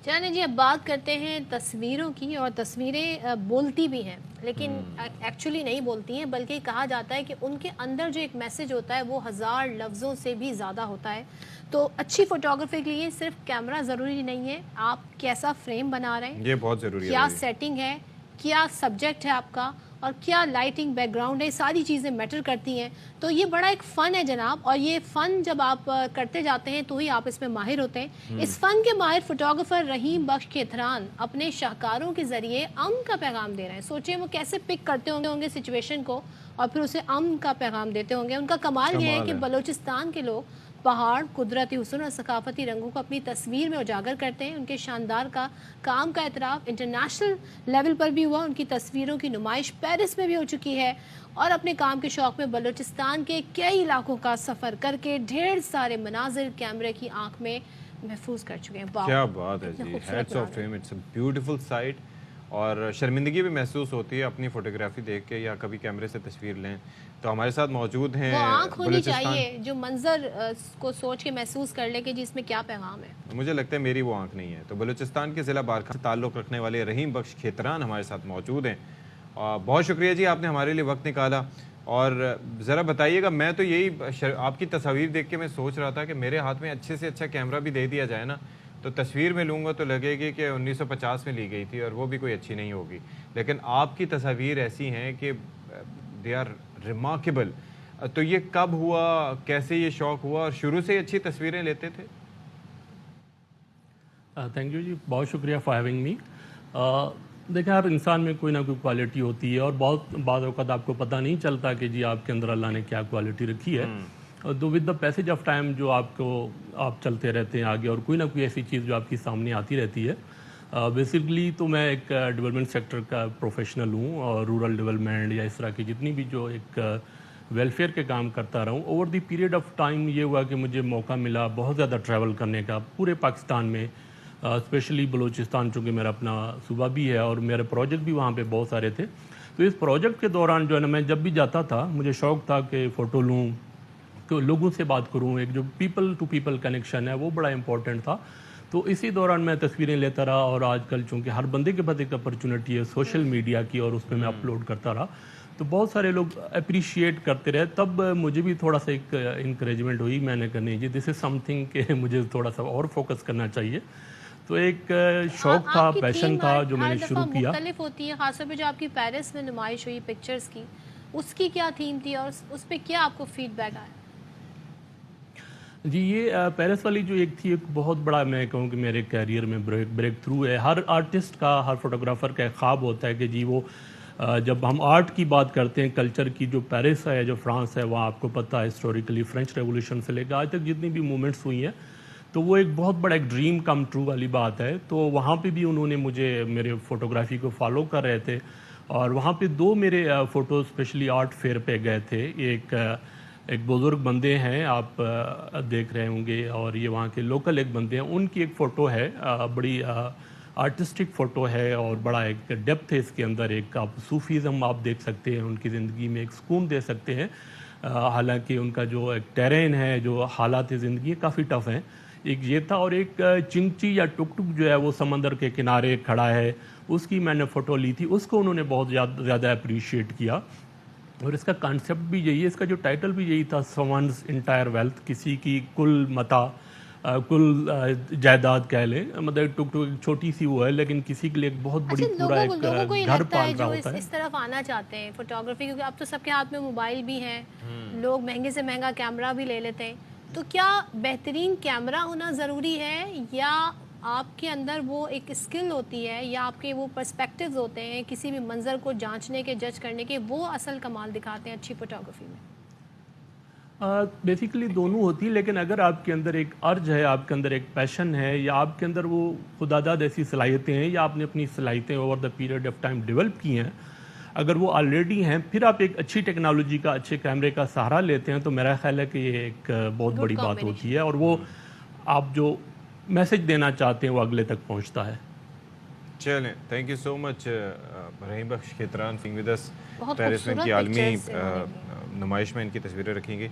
چلیں جی اب بات کرتے ہیں تصویروں کی. اور تصویریں بولتی بھی ہیں لیکن ایکچولی نہیں بولتی ہیں، بلکہ کہا جاتا ہے کہ ان کے اندر جو ایک میسج ہوتا ہے وہ 1000 لفظوں سے بھی زیادہ ہوتا ہے. تو اچھی فوٹوگرافی کے لیے صرف کیمرہ ضروری نہیں ہے، آپ کیسا فریم بنا رہے ہیں، یہ بہت ضروری ہے، کیا سیٹنگ ہے، کیا سبجیکٹ ہے آپ کا، اور کیا لائٹنگ بیک گراؤنڈ ہے، ساری چیزیں میٹر کرتی ہیں. تو یہ بڑا ایک فن ہے جناب، اور یہ فن جب آپ کرتے جاتے ہیں تو ہی آپ اس میں ماہر ہوتے ہیں. اس فن کے ماہر فوٹوگرافر رحیم بخش کھیتران اپنے شاہکاروں کے ذریعے امن کا پیغام دے رہے ہیں. سوچیں وہ کیسے پک کرتے ہوں گے سچویشن کو اور پھر اسے امن کا پیغام دیتے ہوں گے. ان کا کمال یہ ہے کہ بلوچستان کے لوگ پہاڑ، قدرتی حسن اور ثقافتی رنگوں کو اپنی تصویر میں اجاگر کرتے ہیں. ان کے شاندار کام کا اعتراف انٹرنیشنل لیول پر بھی ہوا. ان کی تصویروں کی نمائش پیرس میں بھی ہو چکی ہے، اور اپنے کام کے شوق میں بلوچستان کے کئی علاقوں کا سفر کر کے ڈھیر سارے مناظر کیمرے کی آنکھ میں محفوظ کر چکے ہیں. کیا بات ہے جی، ہیٹس آف ٹو ہم، اٹس اے بیوٹیفل سائٹ. اور شرمندگی بھی محسوس ہوتی ہے اپنی فوٹوگرافی دیکھ کے یا کبھی کیمرے سے تصویر لیں. تو ہمارے ساتھ موجود ہیں وہ آنکھ ہونی چاہیے جو منظر کو سوچ کے محسوس کر لے کہ جی اس میں کیا پیغام ہے. مجھے لگتا ہے میری وہ آنکھ نہیں ہے. تو بلوچستان کے ضلع بارکھا سے تعلق رکھنے والے رحیم بخش کھیتران ہمارے ساتھ موجود ہیں. بہت شکریہ جی، آپ نے ہمارے لیے وقت نکالا. اور ذرا بتائیے گا، میں تو یہی آپ کی تصاویر دیکھ کے میں سوچ رہا تھا کہ میرے ہاتھ میں اچھے سے اچھا کیمرہ بھی دے دیا جائے نا، تو تصویر میں لوں گا تو لگے گی کہ 1950 میں لی گئی تھی اور وہ بھی کوئی اچھی نہیں ہوگی. لیکن آپ کی تصاویر ایسی ہیں کہ دے آر ریمارکیبل. تو یہ کب ہوا، کیسے یہ شوق ہوا، اور شروع سے ہی اچھی تصویریں لیتے تھے؟ تھینک یو جی، بہت شکریہ فار ہیونگ می. دیکھیں، ہر انسان میں کوئی نہ کوئی کوالٹی ہوتی ہے، اور بعض اوقات آپ کو پتہ نہیں چلتا کہ جی آپ کے اندر اللہ نے کیا کوالٹی رکھی ہے. تو with the passage of time جو آپ چلتے رہتے ہیں آگے، اور کوئی نہ کوئی ایسی چیز جو آپ کی سامنے آتی رہتی ہے. بیسکلی تو میں ایک ڈیولپمنٹ سیکٹر کا پروفیشنل ہوں، اور رورل ڈیولپمنٹ یا اس طرح کی جتنی بھی جو ایک ویلفیئر کے کام کرتا رہا ہوں. Over the period of time یہ ہوا کہ مجھے موقع ملا بہت زیادہ ٹریول کرنے کا پورے پاکستان میں، اسپیشلی بلوچستان چونکہ میرا اپنا صوبہ بھی ہے اور میرے پروجیکٹ بھی وہاں پہ بہت سارے تھے. تو اس پروجیکٹ کے دوران جو ہے نا، میں جب بھی جاتا تھا مجھے شوق تھا کہ فوٹو لوں، تو لوگوں سے بات کروں. ایک جو پیپل ٹو پیپل کنیکشن ہے وہ بڑا امپورٹنٹ تھا. تو اسی دوران میں تصویریں لیتا رہا، اور آج کل چونکہ ہر بندے کے پاس ایک اپرچونٹی ہے سوشل میڈیا کی، اور اس پہ میں اپلوڈ کرتا رہا، تو بہت سارے لوگ اپریشیٹ کرتے رہے. تب مجھے بھی تھوڑا سا ایک انکریجمنٹ ہوئی. میں نے کہا نہیں جی، دس از سم تھنگ کہ مجھے تھوڑا سا اور فوکس کرنا چاہیے. تو ایک شوق تھا، پیشن تھا جو میں نے شروع کیا. مختلف ہوتی ہے، خاص طور پہ جو آپ کی پیرس میں نمائش ہوئی پکچرز کی، اس کی کیا تھیم تھی اور اس پہ کیا آپ کو فیڈ بیک آیا؟ جی، یہ پیرس والی جو ایک تھی، ایک بہت بڑا میں کہوں کہ میرے کیریئر میں بریک تھرو ہے. ہر آرٹسٹ کا، ہر فوٹوگرافر کا ایک خواب ہوتا ہے کہ جی وہ جب ہم آرٹ کی بات کرتے ہیں، کلچر کی، جو پیرس ہے، جو فرانس ہے، وہاں آپ کو پتہ ہے ہسٹوریکلی فرینچ ریولوشن سے لے کے آج تک جتنی بھی مومنٹس ہوئی ہیں، تو وہ ایک بہت بڑا ایک ڈریم کم ٹرو والی بات ہے. تو وہاں پہ بھی انہوں نے مجھے میرے فوٹوگرافی کو فالو کر رہے تھے، اور وہاں پہ 2 میرے فوٹوز اسپیشلی آرٹ فیئر پہ گئے تھے. ایک بزرگ بندے ہیں، آپ دیکھ رہے ہوں گے، اور یہ وہاں کے لوکل ایک بندے ہیں. ان کی ایک فوٹو ہے، بڑی آرٹسٹک فوٹو ہے، اور بڑا ایک ڈیپتھ ہے اس کے اندر. ایک آپ صوفیزم آپ دیکھ سکتے ہیں، ان کی زندگی میں ایک سکون دے سکتے ہیں. حالانکہ ان کا جو ایک ٹیرین ہے، جو حالات زندگی کافی ٹف ہیں. ایک یہ تھا، اور ایک چنگچی یا ٹک ٹک جو ہے وہ سمندر کے کنارے کھڑا ہے، اس کی میں نے فوٹو لی تھی. اس کو انہوں نے بہت زیادہ اپریشیٹ کیا. اور اس کا کانسیپٹ بھی یہی ہے، اس کا جو ٹائٹل بھی یہی تھا، سمونز انٹائر ویلتھ، کسی کی کل متاع، کل جائیداد کہہ لیں. مطلب ٹک ٹک ایک چھوٹی سی وہ ہے، لیکن کسی کے لیے ایک بہت بڑی پورا ایک گھر پال رہا ہوتا ہے. اس طرف آنا چاہتے ہیں فوٹوگرافی، کیونکہ اب تو سب کے ہاتھ میں موبائل بھی ہیں، لوگ مہنگے سے مہنگا کیمرہ بھی لے لیتے ہیں. تو کیا بہترین کیمرہ ہونا ضروری ہے، یا آپ کے اندر وہ ایک اسکل ہوتی ہے، یا آپ کے وہ پرسپیکٹیوز ہوتے ہیں کسی بھی منظر کو جانچنے کے، جج کرنے کے، وہ اصل کمال دکھاتے ہیں اچھی فوٹوگرافی میں؟ بیسیکلی دونوں ہوتی ہے، لیکن اگر آپ کے اندر ایک ارج ہے، آپ کے اندر ایک پیشن ہے، یا آپ کے اندر وہ خداداد ایسی صلاحیتیں ہیں، یا آپ نے اپنی صلاحیتیں over the period of time develop کی ہیں، اگر وہ آلریڈی ہیں، پھر آپ ایک اچھی ٹیکنالوجی کا، اچھے کیمرے کا سہارا لیتے ہیں، تو میرا خیال ہے کہ یہ ایک بہت بڑی بات ہوتی ہے، اور وہ آپ جو میسج دینا چاہتے ہیں وہ اگلے تک پہنچتا ہے. چلیں، تھینک یو سو مچ رحیم بخش کھیتران، سنگ ود اس. پیرس میں ان کی عالمی نمائش میں ان کی تصویریں رکھیں گی.